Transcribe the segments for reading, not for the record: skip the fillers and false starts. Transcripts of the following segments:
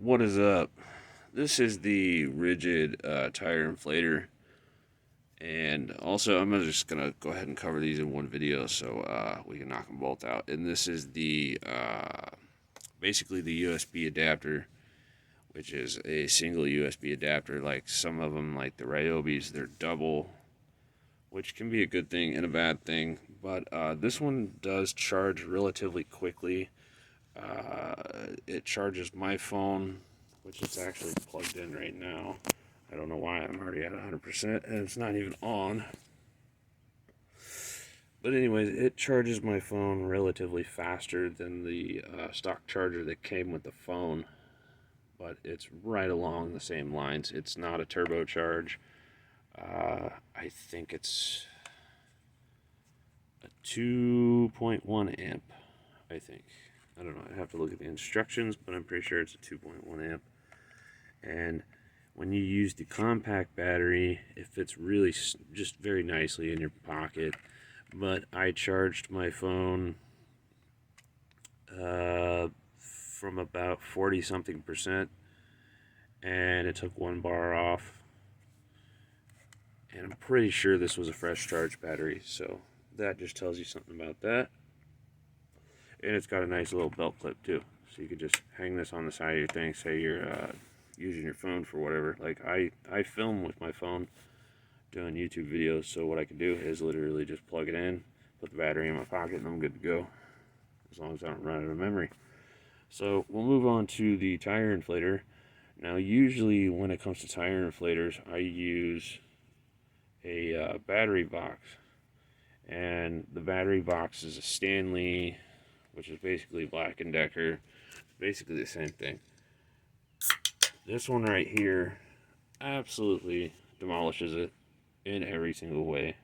What is up? This is the Ridgid tire inflator, and also I'm just gonna go ahead and cover these in one video so we can knock them both out. And this is the basically the USB adapter, which is a single USB adapter. Like some of them, like the Ryobis, they're double, which can be a good thing and a bad thing. But this one does charge relatively quickly. It charges my phone, which is actually plugged in right now. I don't know why, I'm already at 100% and it's not even on. But anyways, it charges my phone relatively faster than the stock charger that came with the phone. But it's right along the same lines. It's not a turbocharge. I think it's a 2.1 amp, I think. I don't know, I'd have to look at the instructions, but I'm pretty sure it's a 2.1 amp. And when you use the compact battery, it fits really just very nicely in your pocket. But I charged my phone from about 40 something percent, and it took 1 bar off. And I'm pretty sure this was a fresh charge battery, so that just tells you something about that. And it's got a nice little belt clip too, so you could just hang this on the side of your thing. Say you're using your phone for whatever. Like I film with my phone doing YouTube videos, so what I can do is literally just plug it in, put the battery in my pocket, and I'm good to go, as long as I don't run out of memory. So we'll move on to the tire inflator. Now usually when it comes to tire inflators, I use a battery box, and the battery box is a Stanley, which is basically Black & Decker. It's basically the same thing. This one right here absolutely demolishes it in every single way.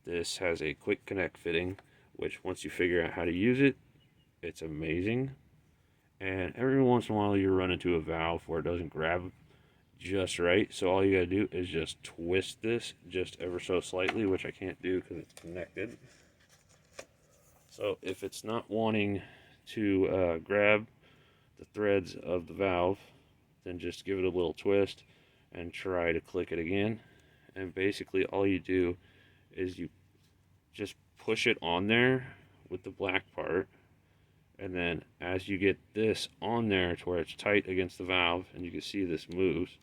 This has a quick connect fitting, which once you figure out how to use it, it's amazing. And every once in a while you run into a valve where it doesn't grab just right, so all you gotta do is just twist this just ever so slightly, which I can't do because it's connected. So if it's not wanting to grab the threads of the valve, then just give it a little twist and try to click it again. And basically all you do is you just push it on there with the black part, and then as you get this on there to where it's tight against the valve, and you can see this moves,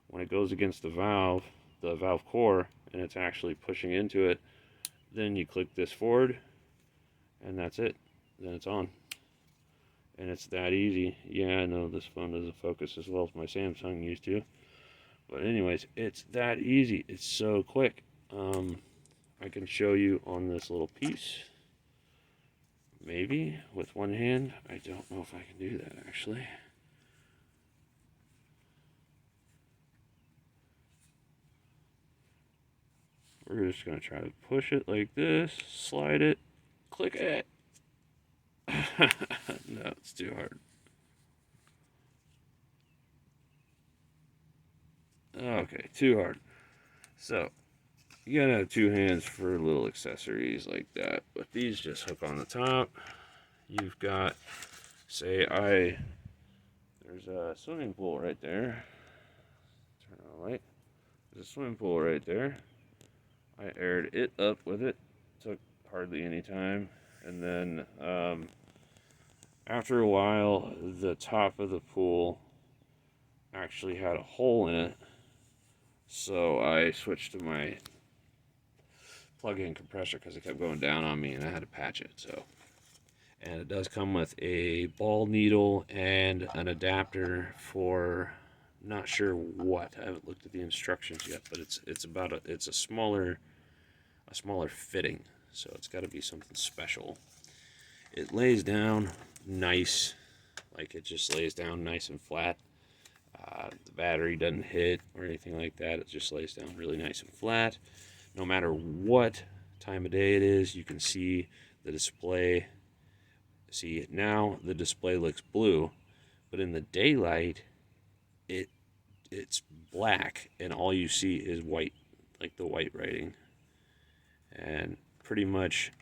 when it goes against the valve core, and it's actually pushing into it, then you click this forward, and that's it. Then it's on. And it's that easy. Yeah, I know this phone doesn't focus as well as my Samsung used to. But anyways, it's that easy. It's so quick. I can show you on this little piece. Maybe with one hand. I don't know if I can do that actually. We're just going to try to push it like this, slide it, click it. No, it's too hard. Okay, too hard. So, you gotta have two hands for little accessories like that. But these just hook on the top. You've got, there's a swimming pool right there. Turn on the light. There's a swimming pool right there. I aired it up with it. Took hardly any time. And then, after a while, the top of the pool actually had a hole in it. So I switched to my plug-in compressor because it kept going down on me and I had to patch it. So, and it does come with a ball needle and an adapter for not sure what. I haven't looked at the instructions yet, but it's a smaller fitting. So it's got to be something special. It lays down nice, like it just lays down nice and flat. The battery doesn't hit or anything like that. It just lays down really nice and flat. No matter what time of day it is, you can see the display. See, now the display looks blue, but in the daylight, it's black, and all you see is white, like the white writing. And pretty much,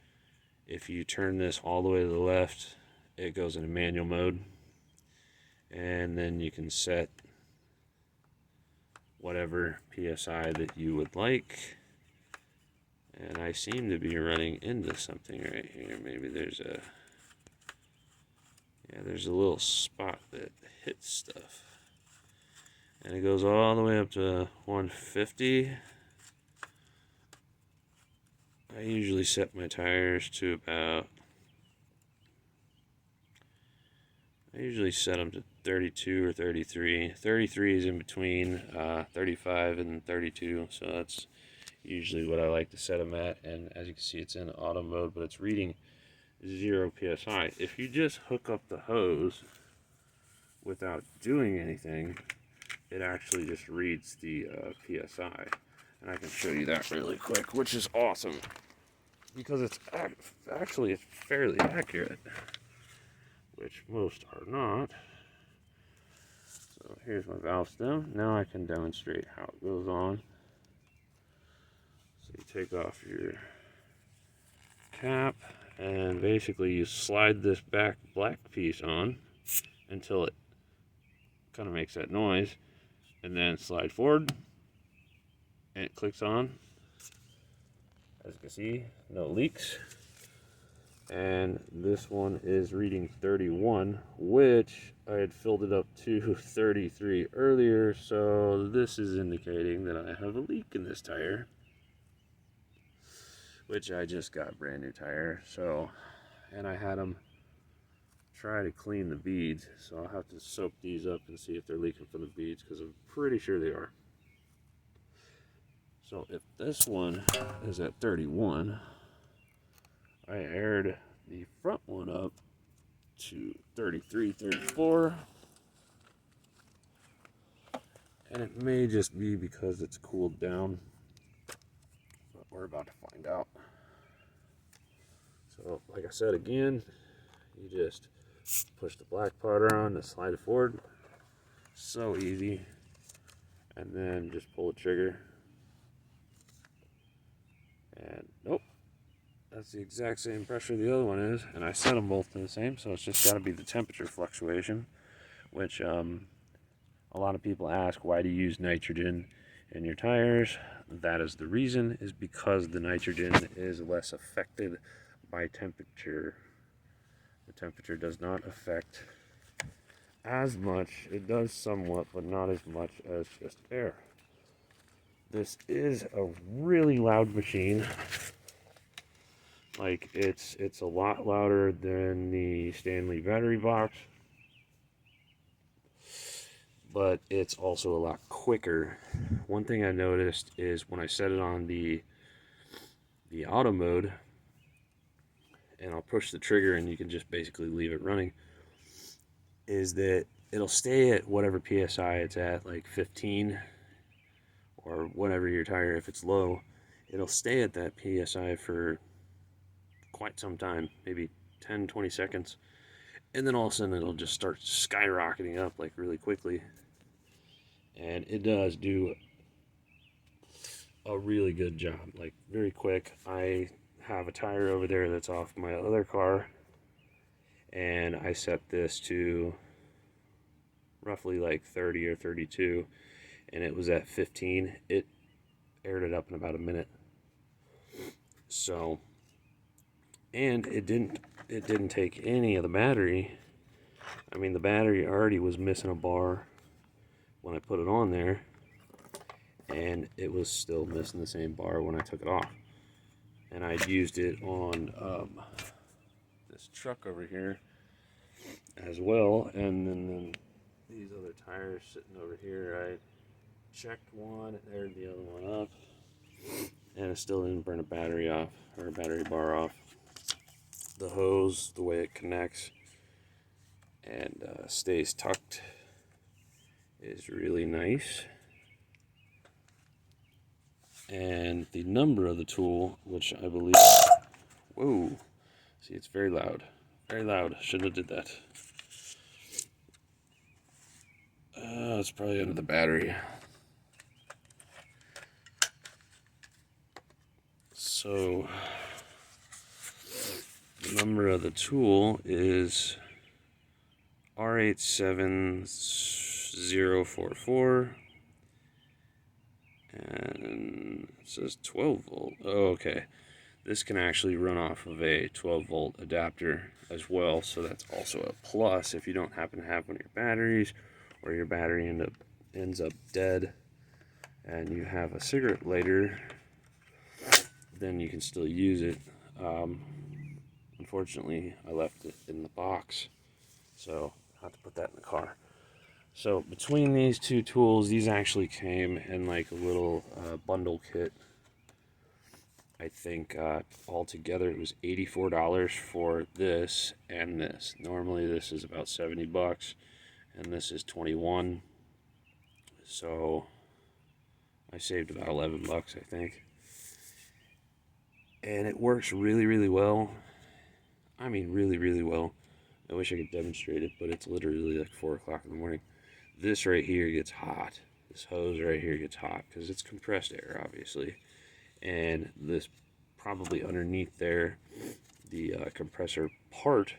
if you turn this all the way to the left, it goes into manual mode. and then you can set whatever PSI that you would like. And I seem to be running into something right here. Maybe there's a, yeah, there's a little spot that hits stuff. And it goes all the way up to 150. I usually set my tires to about, I usually set them to 32 or 33. 33 is in between 35 and 32, so that's usually what I like to set them at. And as you can see, it's in auto mode, but it's reading 0 psi. If you just hook up the hose without doing anything, it actually just reads the psi. And I can show you that really quick, which is awesome because it's actually it's fairly accurate, which most are not. So here's my valve stem. Now I can demonstrate how it goes on. So you take off your cap, and basically you slide this back black piece on until it kind of makes that noise, and then slide forward, and it clicks on. As you can see, no leaks. And this one is reading 31, which I had filled it up to 33 earlier, so this is indicating that I have a leak in this tire, which I just got a brand new tire. So, and I had them try to clean the beads, so I'll have to soak these up and see if they're leaking from the beads, because I'm pretty sure they are. So if this one is at 31, I aired the front one up to 33, 34. And it may just be because it's cooled down, but we're about to find out. So like I said again, you just push the black part on to slide it forward. So easy. And then just pull the trigger. And nope. That's the exact same pressure the other one is, and I set them both to the same, so it's just got to be the temperature fluctuation, which a lot of people ask, why do you use nitrogen in your tires? That is the reason, is because the nitrogen is less affected by temperature. The temperature does not affect as much. It does somewhat, but not as much as just air. This is a really loud machine. Like, it's a lot louder than the Stanley battery box, but it's also a lot quicker. One thing I noticed is when I set it on the auto mode, and I'll push the trigger and you can just basically leave it running, is that it'll stay at whatever PSI it's at, like 15 or whatever your tire, if it's low, it'll stay at that PSI for quite some time, maybe 10-20 seconds, and then all of a sudden it'll just start skyrocketing up like really quickly. And it does do a really good job, like very quick. I have a tire over there that's off my other car, and I set this to roughly like 30 or 32, and it was at 15. It aired it up in about a minute. So, and it didn't take any of the battery. I mean, the battery already was missing a bar when I put it on there, and it was still missing the same bar when I took it off. And I'd used it on this truck over here as well, and then these other tires sitting over here, I checked one, aired the other one up, and it still didn't burn a battery off, or a battery bar off. The hose, the way it connects and stays tucked, is really nice. And the number of the tool, which I believe, whoa, see, it's very loud, very loud. Shouldn't have did that. It's probably under the battery. So the number of the tool is R87044, and it says 12 volt. Oh, okay. This can actually run off of a 12 volt adapter as well, so that's also a plus if you don't happen to have one of your batteries, or your battery ends up dead and you have a cigarette lighter, then you can still use it. Unfortunately, I left it in the box, so I have to put that in the car. So between these two tools, these actually came in like a little bundle kit. I think altogether it was $84 for this and this. Normally this is about 70 bucks, and this is 21. So I saved about 11 bucks, I think. And it works really, really well. I mean, really, really well. I wish I could demonstrate it, but it's literally like 4 o'clock in the morning. This right here gets hot. This hose right here gets hot because it's compressed air, obviously. And this probably underneath there, the compressor part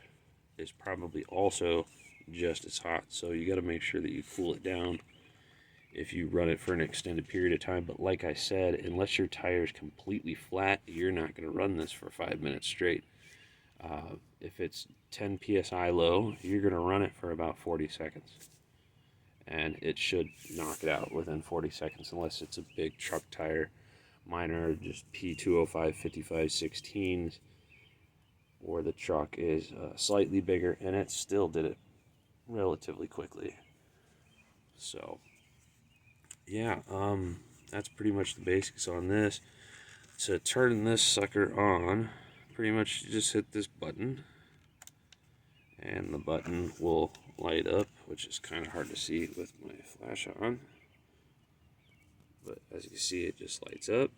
is probably also just as hot. So you got to make sure that you cool it down if you run it for an extended period of time. But like I said, unless your tire is completely flat, you're not going to run this for 5 minutes straight. If it's 10 psi low, you're going to run it for about 40 seconds. And it should knock it out within 40 seconds, unless it's a big truck tire. Mine are just P205 55 16s, or the truck is slightly bigger, and it still did it relatively quickly. So yeah, that's pretty much the basics on this. To turn this sucker on, pretty much you just hit this button, and the button will light up, which is kind of hard to see with my flash on, but as you can see, it just lights up.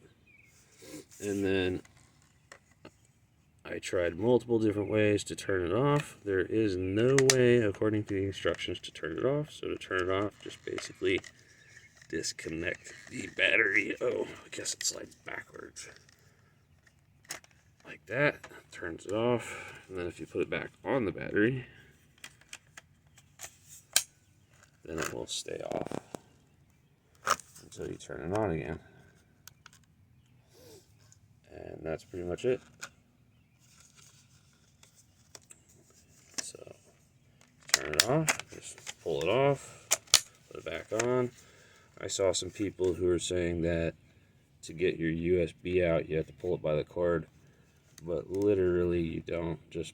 And then I tried multiple different ways to turn it off. There is no way, according to the instructions, to turn it off. So to turn it off, just basically disconnect the battery. Oh, I guess it slides backwards. Like that, turns it off. And then if you put it back on the battery, then it will stay off until you turn it on again. And that's pretty much it. So turn it off, just pull it off, put it back on. I saw some people who were saying that to get your USB out, you have to pull it by the cord, but literally you don't. Just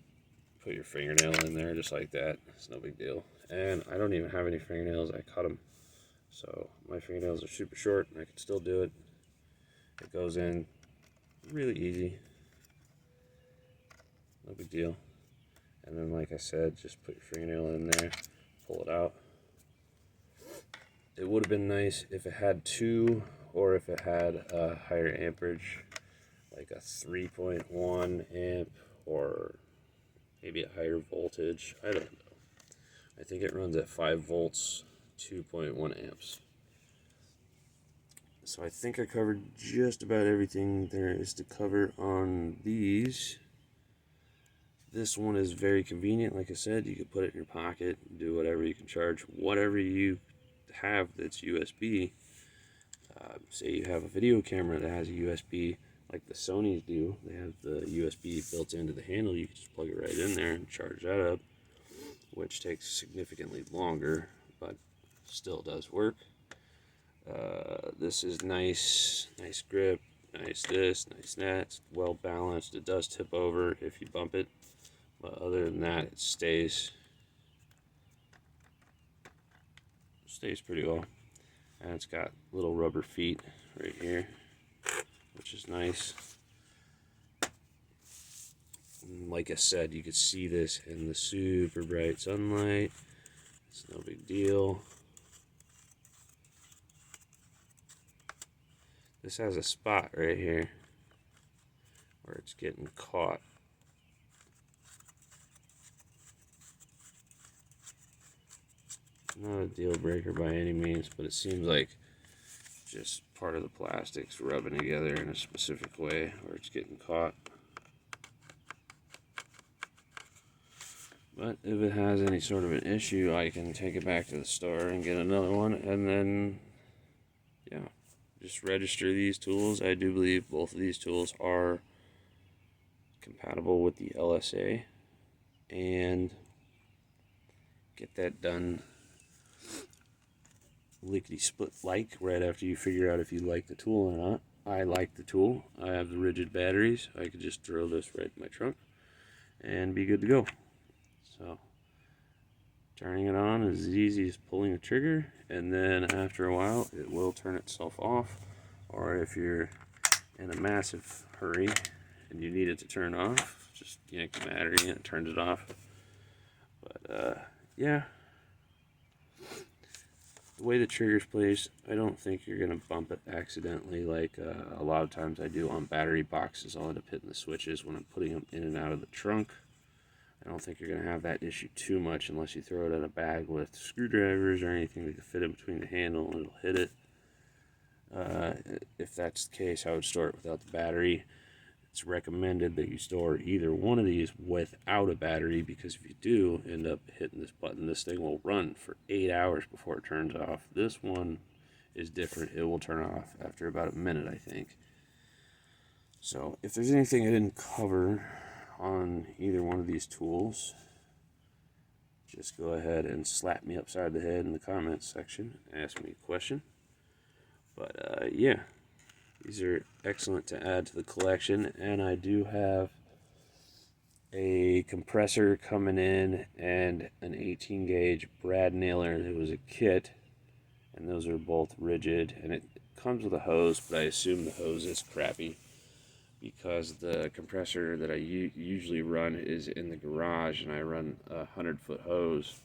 put your fingernail in there just like that. It's no big deal. And I don't even have any fingernails. I cut them, so my fingernails are super short and I can still do it. It goes in really easy, no big deal. And then, like I said, just put your fingernail in there, pull it out. It would have been nice if it had 2, or if it had a higher amperage, like a 3.1 amp, or maybe a higher voltage. I don't know. I think it runs at 5 volts, 2.1 amps. So I think I covered just about everything there is to cover on these. This one is very convenient. Like I said, you can put it in your pocket, do whatever. You can charge whatever you have that's USB. Say you have a video camera that has a USB, like the Sonys do. They have the USB built into the handle. You can just plug it right in there and charge that up, which takes significantly longer, but still does work. This is nice grip, nice this, nice that. It's well balanced. It does tip over if you bump it, but other than that, it stays pretty well. And it's got little rubber feet right here, which is nice. And like I said, you could see this in the super bright sunlight. It's no big deal. This has a spot right here where it's getting caught. Not a deal breaker by any means, but it seems like just part of the plastic's rubbing together in a specific way where it's getting caught. But if it has any sort of an issue, I can take it back to the store and get another one, and then, yeah, just register these tools. I do believe both of these tools are compatible with the LSA, and get that done lickety-split like right after you figure out if you like the tool or not. I like the tool. I have the Ridgid batteries. I could just throw this right in my trunk and be good to go. So turning it on is as easy as pulling the trigger, and then after a while it will turn itself off. Or if you're in a massive hurry and you need it to turn off, just yank the battery and it turns it off. But yeah, the way the trigger's placed, I don't think you're going to bump it accidentally like a lot of times I do on battery boxes. I'll end up hitting the switches when I'm putting them in and out of the trunk. I don't think you're going to have that issue too much unless you throw it in a bag with screwdrivers or anything that can fit in between the handle and it'll hit it. If that's the case, I would store it without the battery. It's recommended that you store either one of these without a battery, because if you do end up hitting this button, this thing will run for 8 hours before it turns off. This one is different. It will turn off after about a minute, I think. So if there's anything I didn't cover on either one of these tools, just go ahead and slap me upside the head in the comments section, ask me a question. But yeah, these are excellent to add to the collection, and I do have a compressor coming in and an 18 gauge brad nailer. It was a kit, and those are both Ridgid, and it comes with a hose, but I assume the hose is crappy because the compressor that I usually run is in the garage, and I run a 100-foot hose,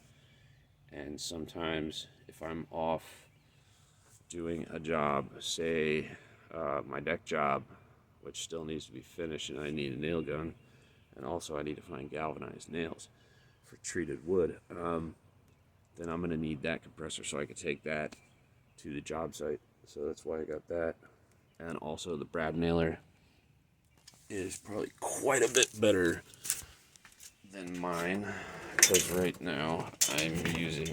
and sometimes if I'm off doing a job, say my deck job, which still needs to be finished, and I need a nail gun, and also I need to find galvanized nails for treated wood, then I'm going to need that compressor so I can take that to the job site. So that's why I got that. And also the brad nailer is probably quite a bit better than mine, because right now I'm using,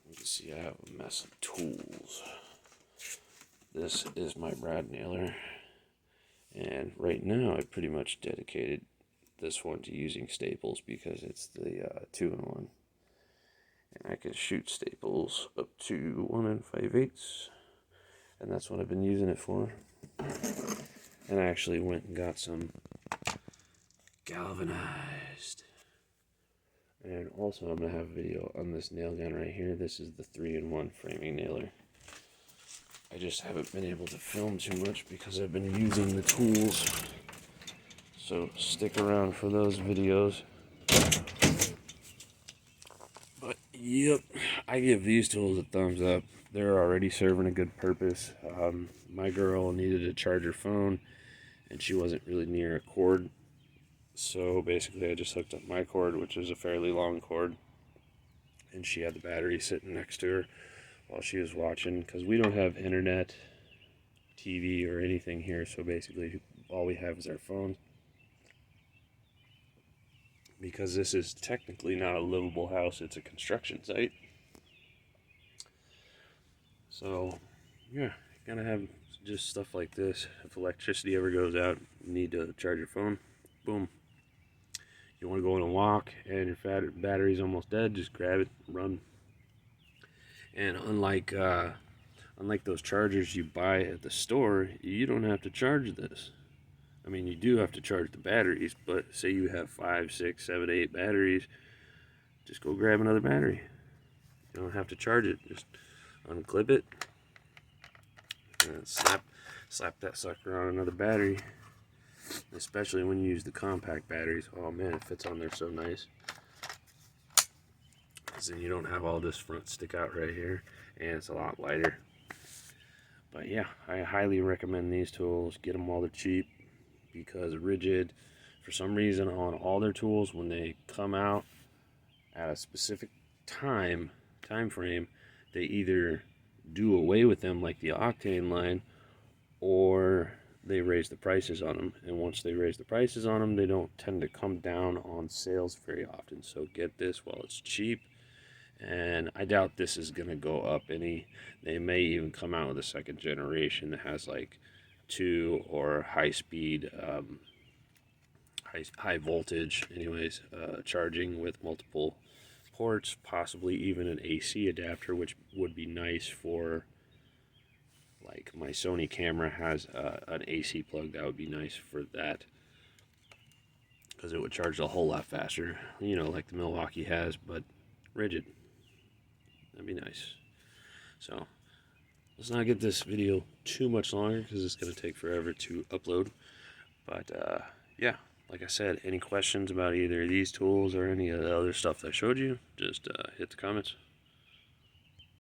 you can see I have a mess of tools. This is my brad nailer, and right now I pretty much dedicated this one to using staples because it's the 2-in-1, and I can shoot staples up to 1 5/8, and that's what I've been using it for. And I actually went and got some galvanized, and also I'm going to have a video on this nail gun right here. This is the 3-in-1 framing nailer. I just haven't been able to film too much because I've been using the tools, so stick around for those videos. But yep, I give these tools a thumbs up. They're already serving a good purpose. My girl needed to charge her phone, and she wasn't really near a cord, so basically I just hooked up my cord, which is a fairly long cord, and she had the battery sitting next to her while she was watching, because we don't have internet, TV, or anything here, so basically all we have is our phone. Because this is technically not a livable house, it's a construction site. So yeah, you gotta have just stuff like this. If electricity ever goes out, you need to charge your phone, boom. You want to go on a walk and your battery's almost dead, just grab it, run. And unlike those chargers you buy at the store, you don't have to charge this. I mean, you do have to charge the batteries, but say you have 5, 6, 7, 8 batteries, just go grab another battery. You don't have to charge it. Just unclip it and slap that sucker on another battery. Especially when you use the compact batteries. Oh man, it fits on there so nice. Because then you don't have all this front stick out right here, and it's a lot lighter. But yeah, I highly recommend these tools. Get them while they're cheap, because Ridgid, for some reason, on all their tools, when they come out at a specific time frame, they either do away with them like the Octane line, or they raise the prices on them, and once they raise the prices on them, they don't tend to come down on sales very often. So get this while it's cheap, and I doubt this is going to go up any. They may even come out with a second generation that has like 2 or high speed, high voltage, anyways, charging with multiple ports, possibly even an AC adapter, which would be nice for, like, my Sony camera has an AC plug. That would be nice for that, because it would charge a whole lot faster, you know, like the Milwaukee has, but Ridgid. That'd be nice. So let's not get this video too much longer, because it's going to take forever to upload. But yeah, like I said, any questions about either of these tools or any of the other stuff that I showed you, just hit the comments.